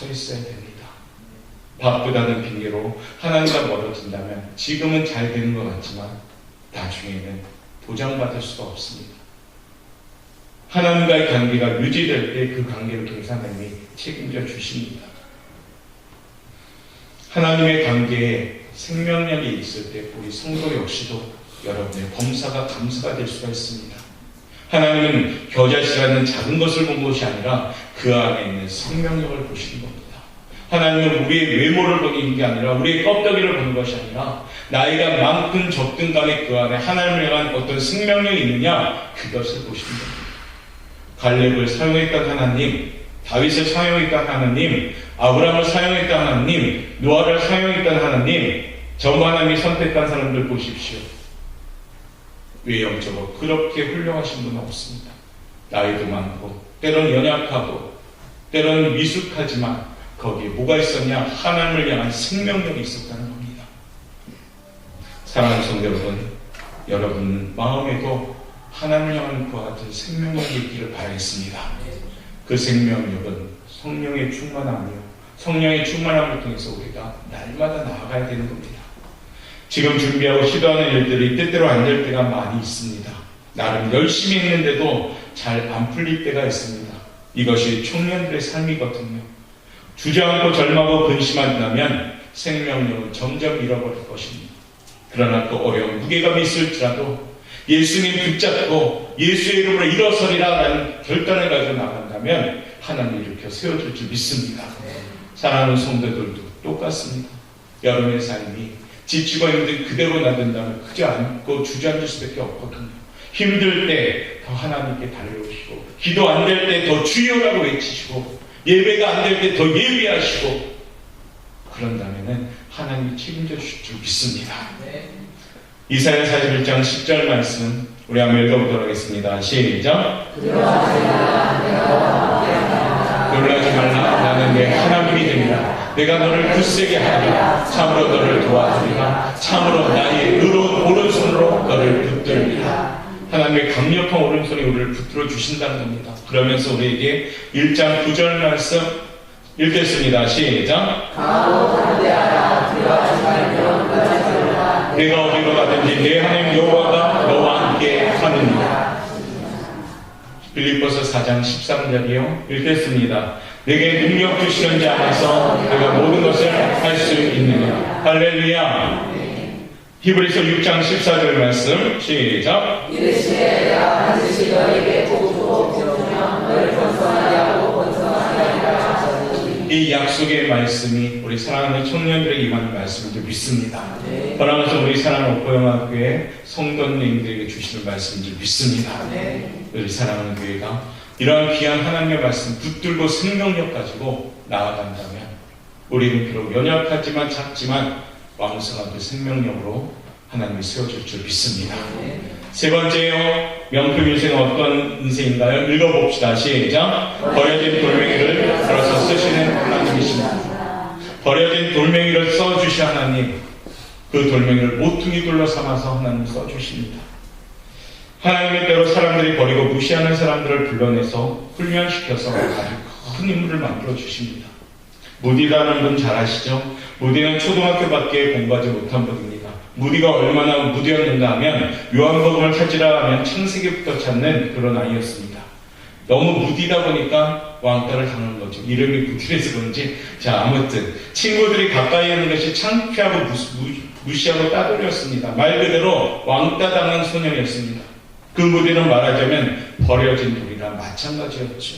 서 있어야 됩니다. 바쁘다는 핑계로 하나님과 멀어진다면 지금은 잘 되는 것 같지만 나중에는 보장받을 수가 없습니다. 하나님과의 관계가 유지될 때 그 관계를 통해서 하나님이 책임져 주십니다. 하나님의 관계에 생명력이 있을 때 우리 성도 역시도 여러분의 범사가 감사가 될 수가 있습니다. 하나님은 겨자씨라는 작은 것을 본 것이 아니라 그 안에 있는 생명력을 보시는 겁니다. 하나님은 우리의 외모를 보는 게 아니라 우리의 껍데기를 보는 것이 아니라 나이가 많든 적든 간에 그 안에 하나님을 향한 어떤 생명력이 있느냐 그것을 보시는 겁니다. 갈렙을 사용했던 하나님, 다윗을 사용했던 하나님, 아브라함을 사용했던 하나님, 노아를 사용했던 하나님, 전부 하나님이 선택한 사람들 보십시오. 외형적으로 그렇게 훌륭하신 분은 없습니다. 나이도 많고 때로는 연약하고 때로는 미숙하지만 거기에 뭐가 있었냐? 하나님을 향한 생명력이 있었다는 겁니다. 사랑하는 성도 여러분, 여러분 마음에도 하나님을 향한 그와 같은 생명력이 있기를 바라겠습니다. 그 생명력은 성령의 충만함이요, 성령의 충만함을 통해서 우리가 날마다 나아가야 되는 겁니다. 지금 준비하고 시도하는 일들이 때때로 안 될 때가 많이 있습니다. 나름 열심히 했는데도 잘 안 풀릴 때가 있습니다. 이것이 청년들의 삶이거든요. 주저앉고 절망하고 근심한다면 생명력은 점점 잃어버릴 것입니다. 그러나 또 어려운 무게감이 있을지라도 예수님 붙잡고 예수의 이름으로 일어서리라라는 결단을 가지고 나간다면 하나님이 일으켜 세워줄 줄 믿습니다. 사랑하는 성도들도 똑같습니다. 여러분의 삶이 지치고 힘든 그대로 놔둔다면 크지 않고 주저앉을 수밖에 없거든요. 힘들 때 더 하나님께 달려오시고 기도 안 될 때 더 주여라고 외치시고 예배가 안 될 때 더 예배하시고 그런다면 하나님이 책임져 주실 줄 믿습니다. 이사야 41장 10절 말씀 우리 한번 읽어보도록 하겠습니다. 시작. 놀라지 말라. 나는 내 하나님이 되리라. 내가 너를 굳세게 하리라. 참으로 너를 도와주리라. 참으로 나의 의로운 오른손으로 너를 붙들리라. 하나님의 강력한 오른손이 우리를 붙들어 주신다는 겁니다. 그러면서 우리에게 1장 9절 말씀 읽겠습니다. 시작. 내가 어디로 가든지 내 하나님 여호와가 너와 함께 하느니라. 빌립보서 4장 13절이요. 읽겠습니다. 내게 능력 주시는 자 안에서 내가 모든 것을 할 수 있느냐. 할렐루야. 히브리서 6장 14절 말씀 시작. 이르시되 내가 반드시 너에게 복주고 복주며 너를 번성하게 하고 번성하게 하리라 하셨으니. 이 약속의 말씀이 우리 사랑하는 청년들에게 임하는 말씀인 줄 믿습니다. 그러면서 우리 사랑하는 옥보영학교의 성도님들에게 주시는 말씀인 줄 믿습니다. 우리 사랑하는 교회가 이러한 귀한 하나님의 말씀 붙들고 생명력 가지고 나아간다면 우리는 비록 연약하지만 작지만 왕성한 그 생명력으로 하나님이 세워줄 줄 믿습니다. 세 번째요. 명품 인생은 어떤 인생인가요? 읽어봅시다. 시작. 버려진 돌멩이를 걸어서 쓰시는 하나님이십니다. 버려진 돌멩이를 써주신 하나님, 그 돌멩이를 모퉁이 돌로 삼아서 하나님 써주십니다. 하나님의 때로 사람들이 버리고 무시하는 사람들을 불러내서 훈련시켜서 아주 큰 인물을 만들어 주십니다. 무디라는 분 잘 아시죠? 무디는 초등학교밖에 공부하지 못한 분입니다. 무디가 얼마나 무디였는가 하면 요한복음을 찾으라 하면 창세기부터 찾는 그런 아이였습니다. 너무 무디다 보니까 왕따를 당한 거죠. 이름이 구출해서 그런지. 자, 아무튼 친구들이 가까이 하는 것이 창피하고 무시하고 따돌렸습니다. 말 그대로 왕따 당한 소년이었습니다. 그 무디는 말하자면 버려진 돌이랑 마찬가지였죠.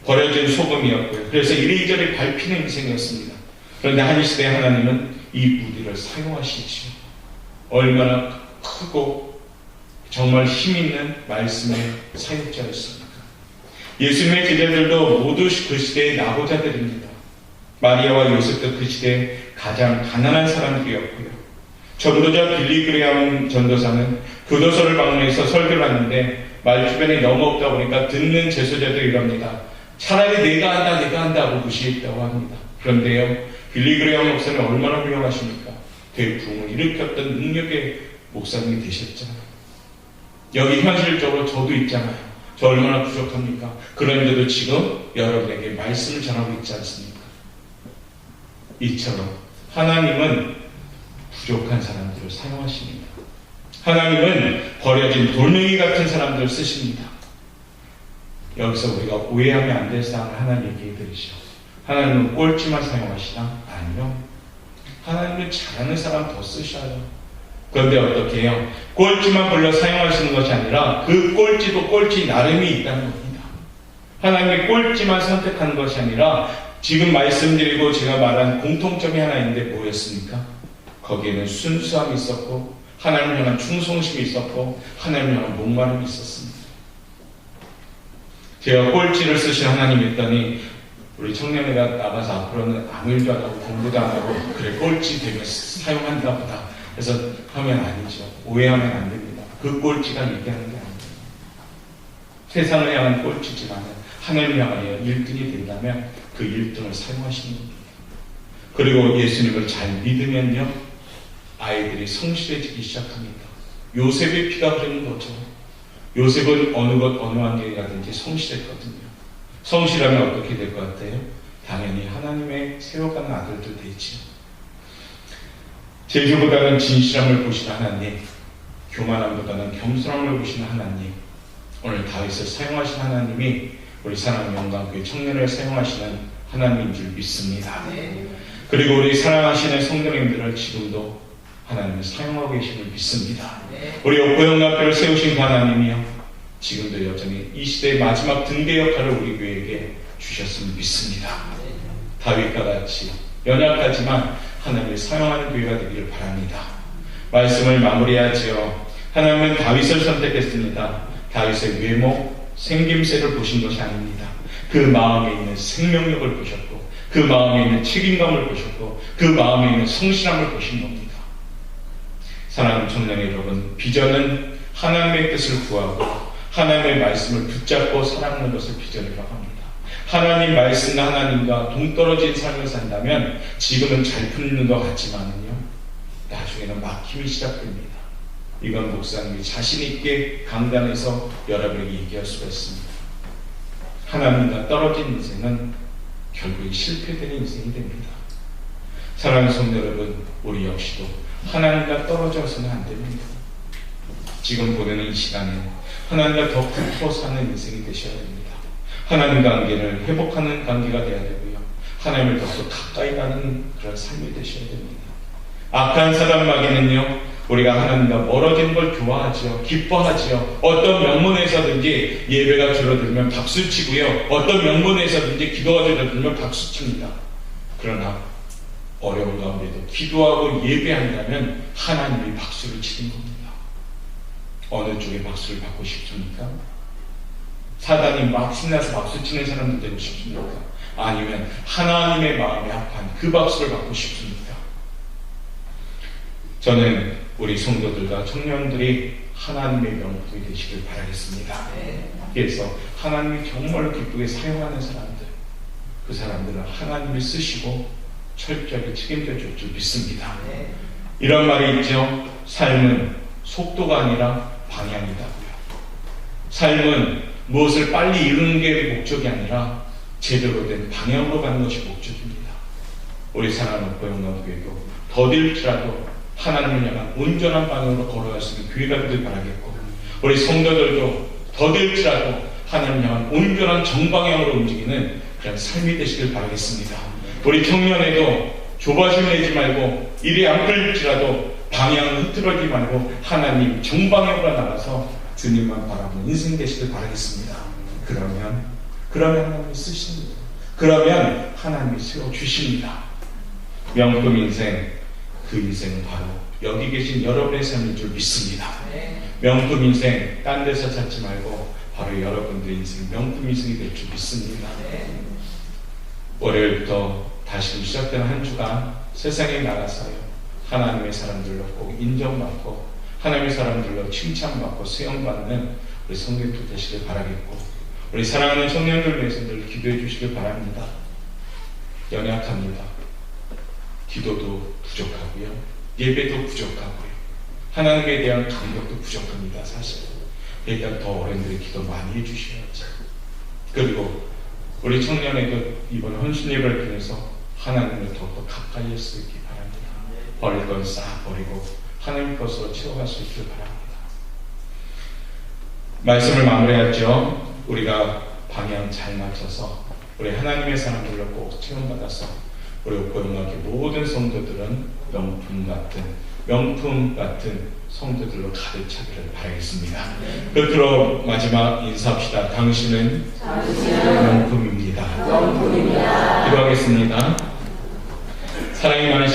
버려진 소금이었고요. 그래서 이리저리 밟히는 인생이었습니다. 그런데 한 시대에 하나님은 이 무디를 사용하시지요. 얼마나 크고 정말 힘있는 말씀의 사역자였습니까? 예수님의 제자들도 모두 그 시대의 나고자들입니다. 마리아와 요셉도 그 시대의 가장 가난한 사람들이었고요. 전도자 빌리 그레함 전도사는 교도소를 방문해서 설교를 하는데 말 주변에 너무 없다 보니까 듣는 제소자들이 이럽니다. 차라리 내가 한다 하고 무시했다고 합니다. 그런데요, 빌리 그레함 목사는 얼마나 훌륭하십니까? 대부흥을 일으켰던 능력의 목사님이 되셨잖아요. 여기 현실적으로 저도 있잖아요. 저 얼마나 부족합니까? 그런데도 지금 여러분에게 말씀을 전하고 있지 않습니까? 이처럼 하나님은 부족한 사람들을 사용하십니다. 하나님은 버려진 돌멩이 같은 사람들을 쓰십니다. 여기서 우리가 오해하면 안 될 사항을 하나님 얘기해 드리죠. 하나님은 꼴찌만 사용하시나? 아니요. 하나님은 잘하는 사람 더 쓰셔요. 그런데 어떻게 해요? 꼴찌만 불러 사용하시는 것이 아니라 그 꼴찌도 꼴찌 나름이 있다는 겁니다. 하나님이 꼴찌만 선택하는 것이 아니라 지금 말씀드리고 제가 말한 공통점이 하나 있는데 뭐였습니까? 거기에는 순수함이 있었고 하나님을 향한 충성심이 있었고 하나님을 향한 목마름이 있었습니다. 제가 꼴찌를 쓰신 하나님이 있더니 우리 청년회가 나가서 앞으로는 아무 일도 안 하고 공부도 안 하고 그래 꼴찌 되면 사용한다 보다 그래서 하면 아니죠. 오해하면 안 됩니다. 그 꼴찌가 얘기하는 게 아닙니다. 세상을 향한 꼴찌지만 하나님을 향하여 1등이 된다면 그 1등을 사용하시는 겁니다. 그리고 예수님을 잘 믿으면요 아이들이 성실해지기 시작합니다. 요셉의 피가 흐르는 거죠. 요셉은 어느 것 어느 환경이라든지 성실했거든요. 성실하면 어떻게 될 것 같아요? 당연히 하나님의 세워가는 아들들 되지요. 재주보다는 진실함을 보시는 하나님, 교만함보다는 겸손함을 보시는 하나님, 오늘 다윗을 사용하신 하나님이 우리 사랑하는 영광교회 청년을 사용하시는 하나님인 줄 믿습니다. 그리고 우리 사랑하시는 성도님들을 지금도 하나님을 사용하고 계심을 믿습니다. 우리 옥고영락교를 세우신 하나님이요 지금도 여전히 이 시대의 마지막 등대 역할을 우리 교회에게 주셨음을 믿습니다. 다윗과 같이 연약하지만 하나님을 사용하는 교회가 되기를 바랍니다. 말씀을 마무리하지요. 하나님은 다윗을 선택했습니다. 다윗의 외모, 생김새를 보신 것이 아닙니다. 그 마음에 있는 생명력을 보셨고 그 마음에 있는 책임감을 보셨고 그 마음에 있는 성실함을 보신 겁니다. 사랑하는 청년 여러분, 비전은 하나님의 뜻을 구하고 하나님의 말씀을 붙잡고 살아가는 것을 비전이라고 합니다. 하나님 말씀 하나님과 동떨어진 삶을 산다면 지금은 잘 풀리는 것 같지만은요 나중에는 막힘이 시작됩니다. 이건 목사님이 자신 있게 강단에서 여러분에게 얘기할 수가 있습니다. 하나님과 떨어진 인생은 결국 실패되는 인생이 됩니다. 사랑하는 성도 여러분, 우리 역시도 하나님과 떨어져서는 안 됩니다. 지금 보내는 이 시간에 하나님과 더 붙어 사는 인생이 되셔야 됩니다. 하나님 관계를 회복하는 관계가 되어야 되고요. 하나님을 더욱더 가까이 가는 그런 삶이 되셔야 됩니다. 악한 사람 마귀는요, 우리가 하나님과 멀어지는 걸 좋아하죠. 기뻐하죠. 어떤 명문에서든지 예배가 줄어들면 박수치고요. 어떤 명문에서든지 기도가 줄어들면 박수칩니다. 그러나 어려운 가운데도 기도하고 예배한다면 하나님이 박수를 치는 겁니다. 어느 쪽에 박수를 받고 싶습니까? 사단이 막 신나서 박수치는 사람들 되고 싶습니까? 아니면 하나님의 마음에 합한 그 박수를 받고 싶습니까? 저는 우리 성도들과 청년들이 하나님의 명품이 되시길 바라겠습니다. 그래서 하나님이 정말 기쁘게 사용하는 사람들, 그 사람들은 하나님이 쓰시고 철저하게 책임져 줄 줄 믿습니다. 이런 말이 있죠. 삶은 속도가 아니라 방향이다고요. 삶은 무엇을 빨리 이루는 게 목적이 아니라 제대로 된 방향으로 가는 것이 목적입니다. 우리 사랑하는 고영광교회도 더딜지라도 하나님을 향한 온전한 방향으로 걸어갈 수 있는 교회가 되길 바라겠고, 우리 성도들도 더딜지라도 하나님을 향한 온전한 정방향으로 움직이는 그런 삶이 되시길 바라겠습니다. 우리 청년에도 조바심 내지 말고 일이 안 풀릴지라도 방향을 흐트러지지 말고 하나님 정방향으로 나가서 주님만 바라보는 인생 되시길 바라겠습니다. 그러면 하나님이 쓰십니다. 그러면 하나님이 세워주십니다. 명품 인생, 그 인생은 바로 여기 계신 여러분의 삶인 줄 믿습니다. 명품 인생 딴 데서 찾지 말고 바로 여러분들의 인생 명품 인생이 될 줄 믿습니다. 월요일부터 다시 시작되는 한 주간 세상에 나가서요 하나님의 사람들로 꼭 인정받고 하나님의 사람들로 칭찬받고 수용받는 우리 성도들 되시길 바라겠고, 우리 사랑하는 청년들 위해서 늘 기도해 주시길 바랍니다. 연약합니다. 기도도 부족하고요, 예배도 부족하고요, 하나님에 대한 감격도 부족합니다. 사실 일단 더 어른들이 기도 많이 해주셔야죠. 그리고 우리 청년에도 이번 헌신 예배를 통해서 하나님을 더욱더 가까이 할 수 있기 바랍니다. 버릴 건 싹 버리고 하나님 것으로 채워갈 수 있길 바랍니다. 말씀을 마무리하죠. 우리가 방향 잘 맞춰서 우리 하나님의 사람들로 꼭 체험받아서 우리 옥고등학교 모든 성도들은 명품 같은 성도들로 가득 차기를 바라겠습니다. 끝으로 마지막 인사합시다. 당신은 명품입니다. 기도하겠습니다. 사랑이 많으신